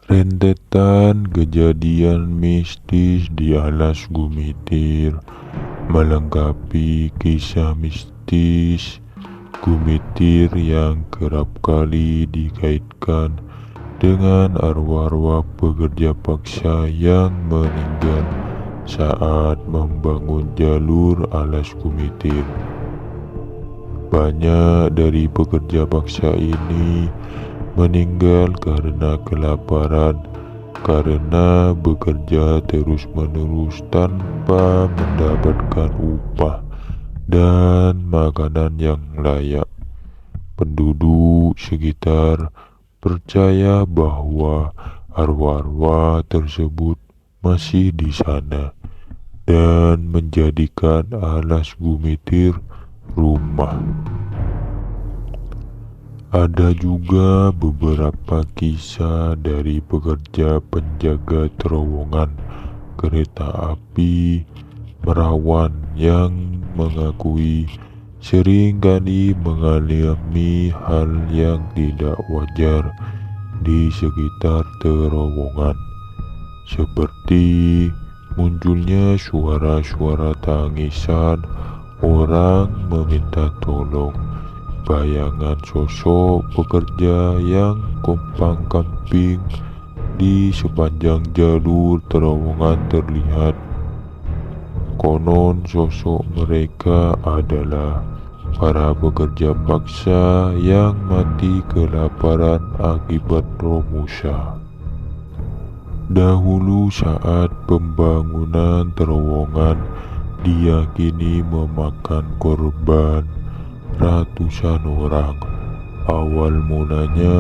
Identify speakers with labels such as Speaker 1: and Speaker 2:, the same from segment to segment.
Speaker 1: Rentetan kejadian mistis di alas Gumitir melengkapi kisah mistis Gumitir yang kerap kali dikaitkan dengan arwah-arwah pekerja paksa yang meninggal saat membangun jalur alas Gumitir. Banyak dari pekerja paksa ini meninggal karena kelaparan, karena bekerja terus-menerus tanpa mendapatkan upah dan makanan yang layak. Penduduk sekitar percaya bahwa arwah-arwah tersebut masih di sana dan menjadikan alas Gumitir rumah. Ada juga beberapa kisah dari pekerja penjaga terowongan kereta api Merawan yang mengakui sering kali mengalami hal yang tidak wajar di sekitar terowongan, seperti munculnya suara-suara tangisan orang meminta tolong, bayangan sosok pekerja yang kompang-camping di sepanjang jalur terowongan terlihat. Konon sosok mereka adalah para pekerja paksa yang mati kelaparan akibat Romusa. Dahulu saat pembangunan terowongan diyakini memakan korban ratusan orang. Awal mulanya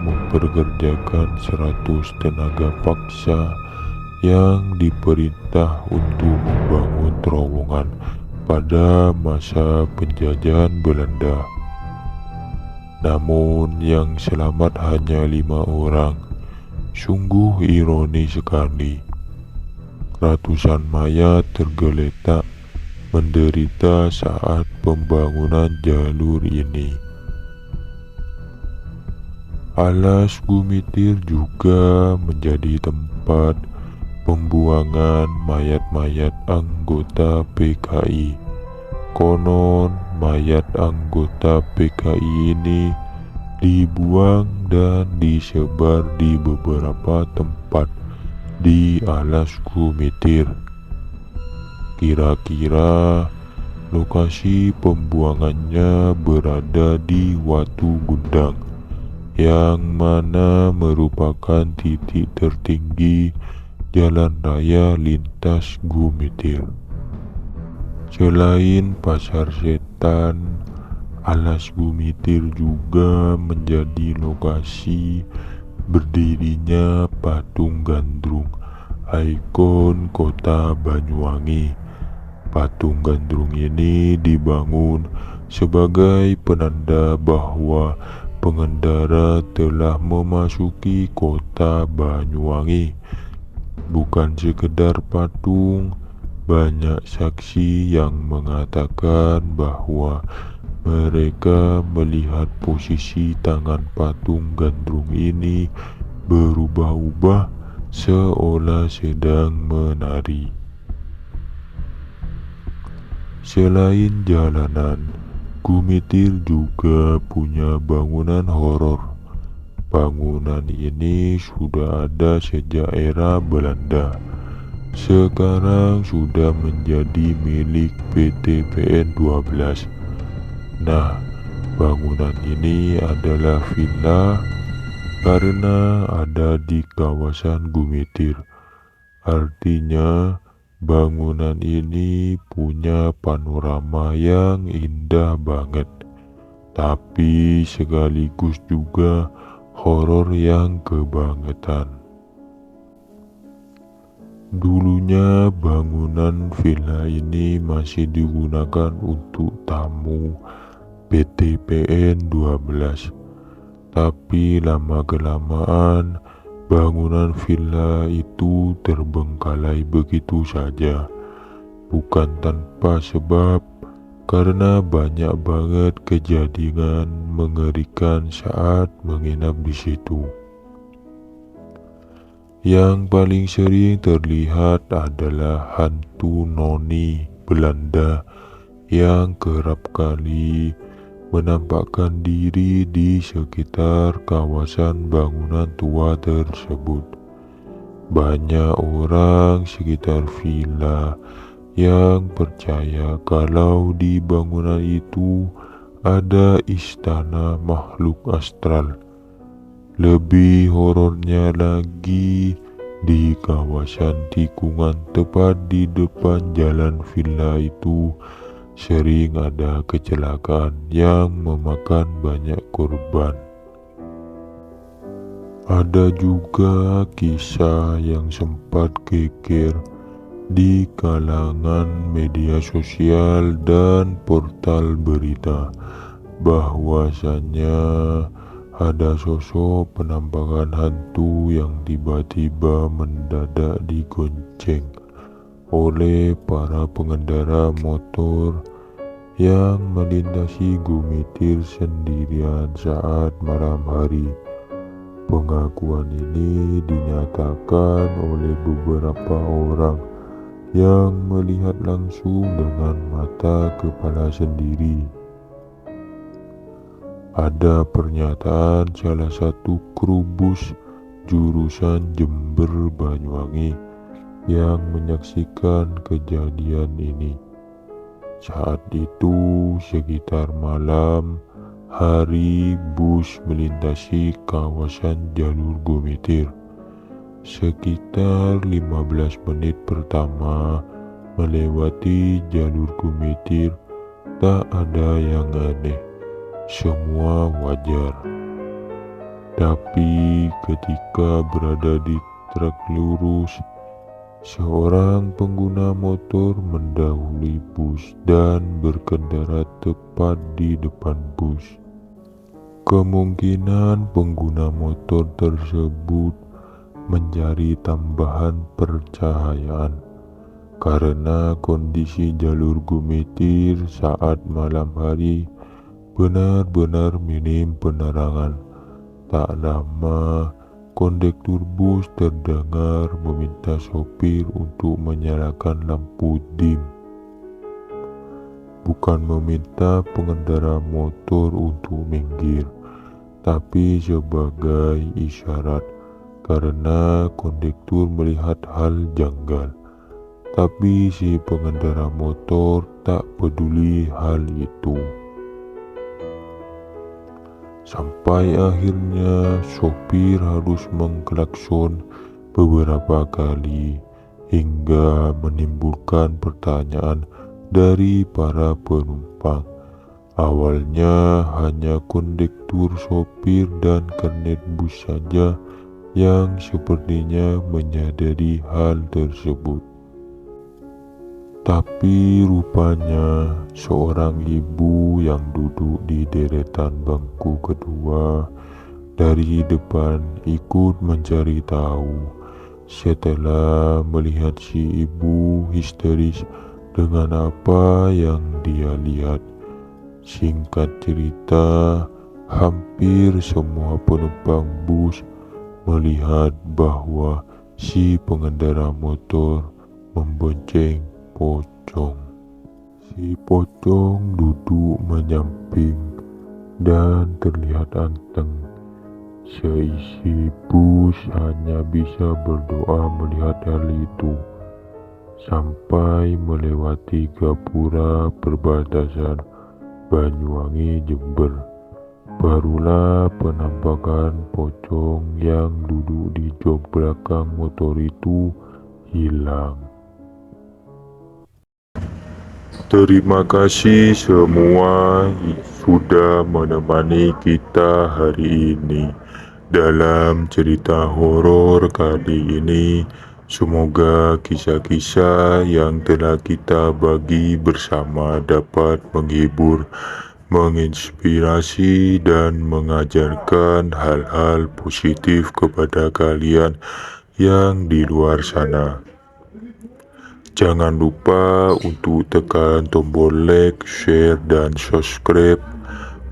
Speaker 1: memperkerjakan 100 tenaga paksa yang diperintah untuk membangun terowongan pada masa penjajahan Belanda. Namun yang selamat hanya 5 orang. Sungguh ironi sekali. Ratusan mayat tergeletak menderita saat pembangunan jalur ini. Alas Gumitir juga menjadi tempat pembuangan mayat-mayat anggota PKI. Konon mayat anggota PKI ini dibuang dan disebar di beberapa tempat di alas Gumitir. Kira-kira lokasi pembuangannya berada di Watu Gundang, yang mana merupakan titik tertinggi jalan raya lintas Gumitir. Selain pasar setan, alas Gumitir juga menjadi lokasi berdirinya patung Gandrung, ikon kota Banyuwangi. Patung Gandrung ini dibangun sebagai penanda bahwa pengendara telah memasuki kota Banyuwangi. Bukan sekedar patung, banyak saksi yang mengatakan bahwa mereka melihat posisi tangan patung Gandrung ini berubah-ubah seolah sedang menari. Selain jalanan, Gumitir juga punya bangunan horor. Bangunan ini sudah ada sejak era Belanda. Sekarang sudah menjadi milik PT PN 12. Nah, bangunan ini adalah villa karena ada di kawasan Gumitir. Artinya, bangunan ini punya panorama yang indah banget, tapi sekaligus juga horor yang kebangetan. Dulunya bangunan villa ini masih digunakan untuk tamu PT PN 12, tapi lama-kelamaan bangunan villa itu terbengkalai begitu saja, bukan tanpa sebab, karena banyak banget kejadian mengerikan saat menginap di situ. Yang paling sering terlihat adalah hantu noni Belanda yang kerap kali menampakkan diri di sekitar kawasan bangunan tua tersebut. Banyak orang sekitar villa yang percaya kalau di bangunan itu ada istana makhluk astral. Lebih horornya lagi, di kawasan tikungan tepat di depan jalan villa itu sering ada kecelakaan yang memakan banyak korban. Ada juga kisah yang sempat geger di kalangan media sosial dan portal berita, bahwasanya ada sosok penampakan hantu yang tiba-tiba mendadak digonceng oleh para pengendara motor yang melintasi Gumitir sendirian saat malam hari. Pengakuan ini dinyatakan oleh beberapa orang yang melihat langsung dengan mata kepala sendiri. Ada pernyataan salah satu kru bus jurusan Jember Banyuwangi yang menyaksikan kejadian ini. Saat itu sekitar malam hari bus melintasi kawasan jalur Gumitir. Sekitar 15 menit pertama melewati jalur Gumitir, tak ada yang aneh. Semua wajar. Tapi ketika berada di trek lurus, seorang pengguna motor mendahului bus dan berkendara tepat di depan bus. Kemungkinan pengguna motor tersebut mencari tambahan pencahayaan karena kondisi jalur Gumitir saat malam hari benar-benar minim penerangan. Tak lama, kondektur bus terdengar meminta sopir untuk menyalakan lampu dim. Bukan meminta pengendara motor untuk minggir, tapi sebagai isyarat karena kondektur melihat hal janggal. Tapi si pengendara motor tak peduli hal itu. Sampai akhirnya sopir harus mengklakson beberapa kali hingga menimbulkan pertanyaan dari para penumpang. Awalnya hanya kondektur, sopir, dan kernet bus saja yang sepertinya menyadari hal tersebut. Tapi rupanya seorang ibu yang duduk di deretan bangku kedua dari depan ikut mencari tahu. Setelah melihat si ibu histeris dengan apa yang dia lihat. Singkat cerita, hampir semua penumpang bus melihat bahwa si pengendara motor membonceng pocong. Si pocong duduk menyamping dan terlihat anteng. Seisi bus hanya bisa berdoa melihat hal itu. Sampai melewati gapura perbatasan Banyuwangi Jember, barulah penampakan pocong yang duduk di jok belakang motor itu hilang. Terima kasih semua sudah menemani kita hari ini dalam cerita horor kali ini. Semoga kisah-kisah yang telah kita bagi bersama dapat menghibur, menginspirasi, dan mengajarkan hal-hal positif kepada kalian yang di luar sana. Jangan lupa untuk tekan tombol like, share, dan subscribe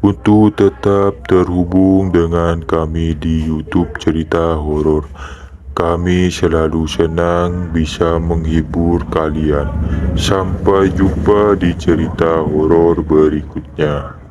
Speaker 1: untuk tetap terhubung dengan kami di YouTube Cerita Horor. Kami selalu senang bisa menghibur kalian. Sampai jumpa di cerita horor berikutnya.